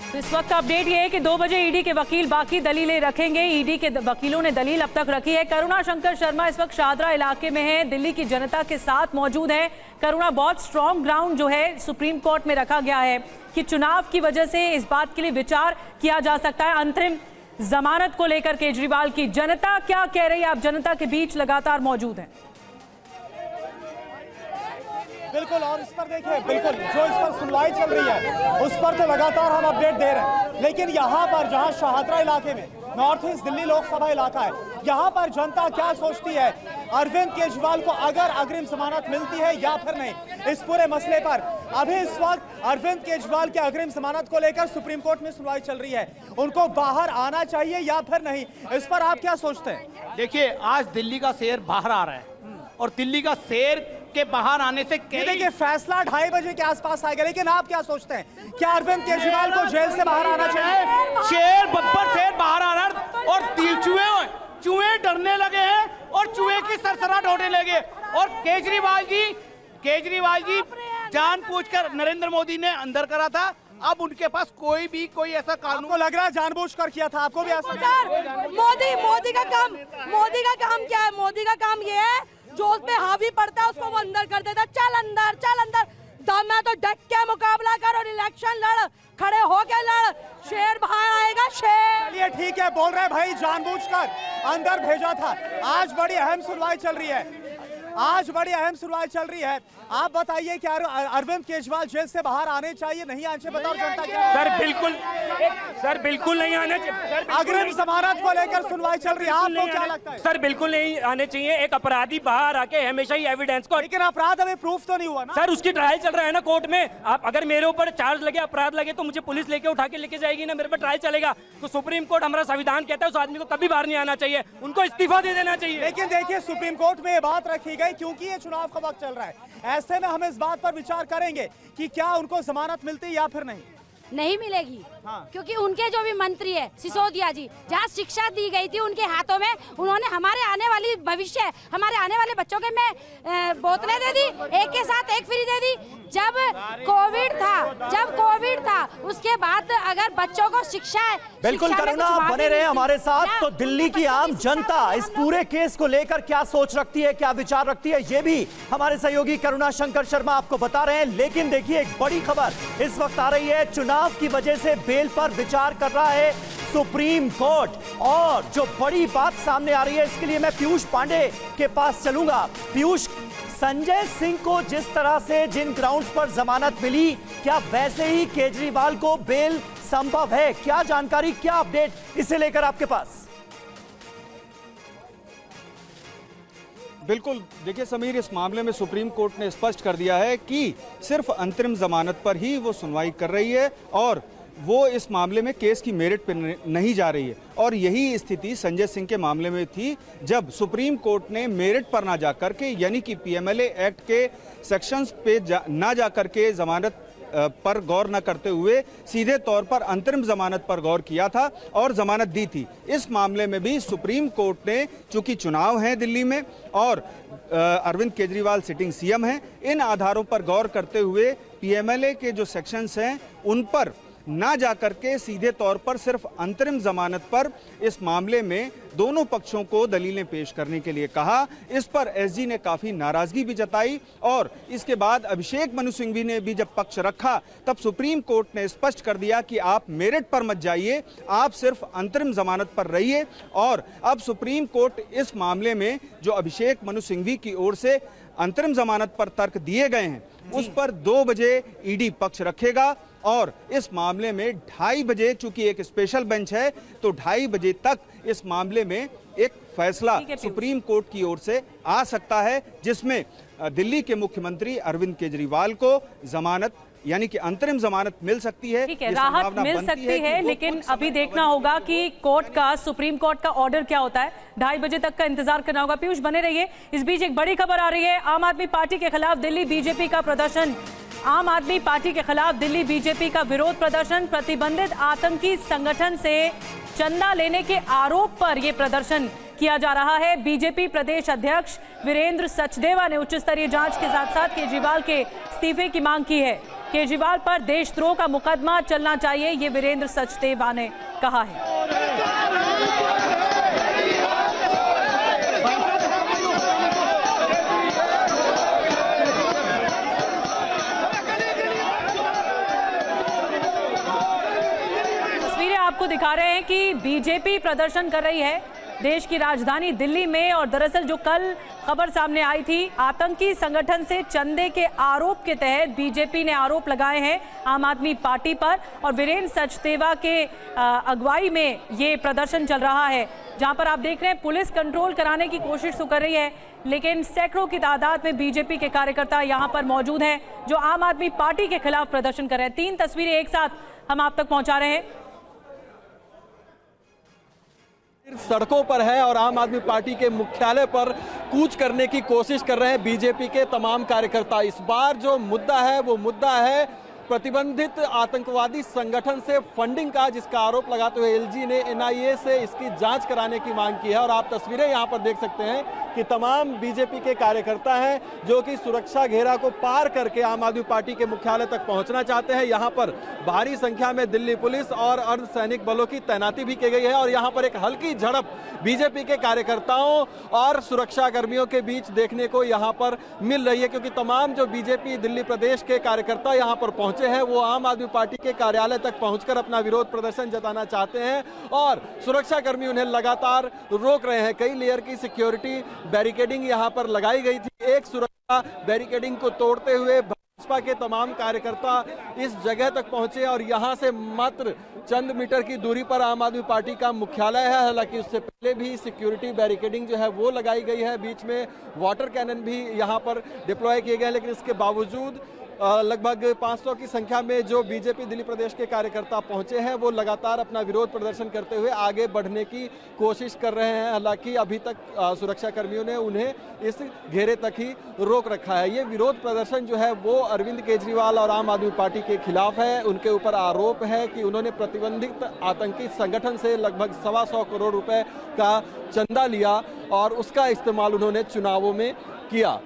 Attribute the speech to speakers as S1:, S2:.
S1: इस वक्त अपडेट ये है कि 2 बजे ईडी के वकील बाकी दलीलें रखेंगे। ईडी के वकीलों ने दलील अब तक रखी है। करुणा शंकर शर्मा इस वक्त शाहदरा इलाके में है, दिल्ली की जनता के साथ मौजूद है। करुणा, बहुत स्ट्रॉन्ग ग्राउंड जो है सुप्रीम कोर्ट में रखा गया है कि चुनाव की वजह से इस बात के लिए विचार किया जा सकता है अंतरिम जमानत को लेकर केजरीवाल की। जनता क्या कह रही है? आप जनता के बीच लगातार मौजूद हैं।
S2: बिल्कुल, और इस पर देखिए, बिल्कुल जो इस पर सुनवाई चल रही है उस पर तो लगातार हम अपडेट दे रहे हैं, लेकिन यहाँ पर जहाँ शाहदरा इलाके में नॉर्थ ईस्ट दिल्ली लोकसभा इलाका है, यहाँ पर जनता क्या सोचती है अरविंद केजरीवाल को अगर अग्रिम जमानत मिलती है या फिर नहीं, इस पूरे मसले पर अभी इस वक्त अरविंद केजरीवाल के अग्रिम जमानत को लेकर सुप्रीम कोर्ट में सुनवाई चल रही है। उनको बाहर आना चाहिए या फिर नहीं, इस पर आप क्या सोचते हैं?
S3: देखिए, आज दिल्ली का शेर बाहर आ रहा है और दिल्ली का शेर के बाहर आने से
S2: देखिए फैसला 2:30 बजे के आसपास आएगा, लेकिन आप क्या सोचते हैं, क्या अरविंद केजरीवाल को जेल से बाहर आना चाहिए?
S3: शेर बब्बर शेर बाहर आ रहा है और चूहे डरने लगे हैं और चूहे की सरसराहट होने लगे। और केजरीवाल जी जानबूझकर नरेंद्र मोदी ने अंदर करा था, अब उनके पास कोई ऐसा कानून।
S2: आपको लग रहा है जानबूझकर किया था? आपको भी ऐसा?
S4: मोदी का काम क्या है? मोदी का काम ये है जो उस पे हावी पड़ता है उसको वो अंदर कर देता है। चल अंदर दम है तो डट के मुकाबला कर और इलेक्शन लड़, खड़े होके लड़, शेर बाहर आएगा शेर।
S2: चलिए ठीक है, बोल रहे भाई जानबूझकर अंदर भेजा था। आज बड़ी अहम सुनवाई चल रही है, आप बताइए क्या अरविंद केजरीवाल जेल से बाहर आने चाहिए, नहीं आने चाहिए? बताओ जनता क्या?
S5: सर बिल्कुल नहीं आने चाहिए।
S2: अग्रिम जमानत को लेकर सुनवाई चल रही है, आपको क्या लगता है?
S5: सर बिल्कुल नहीं आने चाहिए। एक अपराधी बाहर आके हमेशा ही एविडेंस को,
S2: लेकिन अपराध अभी प्रूफ तो नहीं हुआ ना
S5: सर, उसकी ट्रायल चल रहा है ना कोर्ट में। आप अगर मेरे ऊपर चार्ज लगे, अपराध लगे, तो मुझे पुलिस लेके उठा के लेके जाएगी ना, मेरे पर ट्रायल चलेगा। तो सुप्रीम कोर्ट, हमारा संविधान कहता है उस आदमी को कभी बाहर नहीं आना चाहिए, उनको इस्तीफा दे देना चाहिए।
S2: लेकिन देखिए सुप्रीम कोर्ट में ये बात रखी गई क्योंकि ये चुनाव का वक्त चल रहा है, ऐसे में हम इस बात पर विचार करेंगे कि क्या उनको जमानत मिलती या फिर
S4: नहीं मिलेगी।
S2: हाँ।
S4: क्योंकि उनके जो भी मंत्री है सिसोदिया जी, जहाँ शिक्षा दी गई थी उनके हाथों में, उन्होंने हमारे आने वाली भविष्य, हमारे आने वाले बच्चों के में बोतलें दे दी, एक के साथ एक फ्री दे दी। जब कोविड था उसके बाद अगर बच्चों को शिक्षा है,
S6: बिल्कुल करुणा बने रहे हमारे साथ। तो दिल्ली की आम जनता इस पूरे केस को लेकर क्या सोच रखती है, क्या विचार रखती है, ये भी हमारे सहयोगी करुणा शंकर शर्मा आपको बता रहे हैं। लेकिन देखिए एक बड़ी खबर इस वक्त आ रही है, चुनाव की वजह से बेल पर विचार कर रहा है सुप्रीम कोर्ट। और जो बड़ी बात सामने आ रही है इसके लिए मैं पीयूष पांडे के पास चलूंगा। पीयूष, संजय सिंह को जिस तरह से जिन ग्राउंड्स पर जमानत मिली, क्या वैसे ही केजरीवाल को बेल संभव है? क्या जानकारी, क्या अपडेट इसे लेकर आपके पास?
S7: बिल्कुल, देखिए समीर, इस मामले में सुप्रीम कोर्ट ने स्पष्ट कर दिया है कि सिर्फ अंतरिम जमानत पर ही वो सुनवाई कर रही है और वो इस मामले में केस की मेरिट पर नहीं जा रही है। और यही स्थिति संजय सिंह के मामले में थी, जब सुप्रीम कोर्ट ने मेरिट पर ना जाकर के, यानी कि पीएमएलए एक्ट के सेक्शंस पे ना जाकर के जमानत पर गौर न करते हुए सीधे तौर पर अंतरिम जमानत पर गौर किया था और जमानत दी थी। इस मामले में भी सुप्रीम कोर्ट ने, चूंकि चुनाव है दिल्ली में और अरविंद केजरीवाल सिटिंग सीएम हैं, इन आधारों पर गौर करते हुए पीएमएलए के जो सेक्शंस हैं उन पर ना जाकर के सीधे तौर पर सिर्फ अंतरिम जमानत पर इस मामले में दोनों पक्षों को दलीलें पेश करने के लिए कहा। इस पर एसजी ने काफी नाराजगी भी जताई और इसके बाद अभिषेक मनु सिंघवी ने भी जब पक्ष रखा तब सुप्रीम कोर्ट ने स्पष्ट कर दिया कि आप मेरिट पर मत जाइए, आप सिर्फ अंतरिम जमानत पर रहिए। और अब सुप्रीम कोर्ट इस मामले में जो अभिषेक मनु सिंघवी की ओर से अंतरिम जमानत पर तर्क दिए गए हैं उस पर 2 बजे ईडी पक्ष रखेगा और इस मामले में 2:30 बजे, चूंकि एक स्पेशल बेंच है तो 2:30 बजे तक इस मामले में एक फैसला सुप्रीम कोर्ट की ओर से आ सकता है, जिसमें दिल्ली के मुख्यमंत्री अरविंद केजरीवाल को जमानत यानी कि अंतरिम जमानत मिल सकती है।
S1: ठीक है, राहत मिल सकती है, लेकिन अभी देखना होगा कि सुप्रीम कोर्ट का ऑर्डर क्या होता है। 2:30 बजे तक का इंतजार करना होगा। पीयूष बने रहिए। इस बीच एक बड़ी खबर आ रही है, आम आदमी पार्टी के खिलाफ दिल्ली बीजेपी का प्रदर्शन। आम आदमी पार्टी के खिलाफ दिल्ली बीजेपी का विरोध प्रदर्शन। प्रतिबंधित आतंकी संगठन से चंदा लेने के आरोप पर यह प्रदर्शन किया जा रहा है। बीजेपी प्रदेश अध्यक्ष वीरेंद्र सचदेवा ने उच्च स्तरीय जांच के साथ साथ केजरीवाल के इस्तीफे की मांग की है। केजरीवाल पर देशद्रोह का मुकदमा चलना चाहिए, ये वीरेंद्र सचदेवा ने कहा है। आपको दिखा रहे हैं कि बीजेपी प्रदर्शन कर रही है देश की राजधानी दिल्ली में, और दरअसल जो कल खबर सामने आई थी, आतंकी संगठन से चंदे के आरोप के तहत बीजेपी ने आरोप लगाए हैं आम आदमी पार्टी पर, और वीरेंद्र सचदेवा के अगुवाई में ये प्रदर्शन चल रहा है, जहां पर आप देख रहे हैं पुलिस कंट्रोल कराने की कोशिश तो कर रही है, लेकिन सैकड़ों की तादाद में बीजेपी के कार्यकर्ता यहां पर मौजूद हैं जो आम आदमी पार्टी के खिलाफ प्रदर्शन कर रहे हैं। 3 तस्वीरें एक साथ हम आप तक पहुंचा रहे हैं।
S8: सड़कों पर है और आम आदमी पार्टी के मुख्यालय पर कूच करने की कोशिश कर रहे हैं बीजेपी के तमाम कार्यकर्ता। इस बार जो मुद्दा है वो मुद्दा है प्रतिबंधित आतंकवादी संगठन से फंडिंग का, जिसका आरोप लगाते हुए एलजी ने एनआईए से इसकी जांच कराने की मांग की है। और आप तस्वीरें यहां पर देख सकते हैं कि तमाम बीजेपी के कार्यकर्ता हैं जो कि सुरक्षा घेरा को पार करके आम आदमी पार्टी के मुख्यालय तक पहुंचना चाहते हैं। यहां पर भारी संख्या में दिल्ली पुलिस और अर्धसैनिक बलों की तैनाती भी की गई है और यहां पर एक हल्की झड़प बीजेपी के कार्यकर्ताओं और सुरक्षा कर्मियों के बीच देखने को यहां पर मिल रही है, क्योंकि तमाम जो बीजेपी दिल्ली प्रदेश के कार्यकर्ता यहां पर पहुंचे हैं वो आम आदमी पार्टी के कार्यालय तक पहुंचकर अपना विरोध प्रदर्शन जताना चाहते हैं और सुरक्षा कर्मी उन्हें लगातार रोक रहे हैं। कई लेयर की सिक्योरिटी बैरिकेडिंग यहां पर लगाई गई थी। एक सुरक्षा बैरिकेडिंग को तोड़ते हुए भाजपा के तमाम कार्यकर्ता इस जगह तक पहुंचे और यहां से मात्र चंद मीटर की दूरी पर आम आदमी पार्टी का मुख्यालय है। हालांकि उससे पहले भी सिक्योरिटी बैरिकेडिंग जो है वो लगाई गई है, बीच में वाटर कैनन भी यहां पर डिप्लॉय किए गए, लेकिन इसके बावजूद लगभग 500 की संख्या में जो बीजेपी दिल्ली प्रदेश के कार्यकर्ता पहुंचे हैं वो लगातार अपना विरोध प्रदर्शन करते हुए आगे बढ़ने की कोशिश कर रहे हैं। हालांकि अभी तक सुरक्षा कर्मियों ने उन्हें इस घेरे तक ही रोक रखा है। ये विरोध प्रदर्शन जो है वो अरविंद केजरीवाल और आम आदमी पार्टी के खिलाफ है। उनके ऊपर आरोप है कि उन्होंने प्रतिबंधित आतंकी संगठन से लगभग 125 करोड़ रुपए का चंदा लिया और उसका इस्तेमाल उन्होंने चुनावों में किया।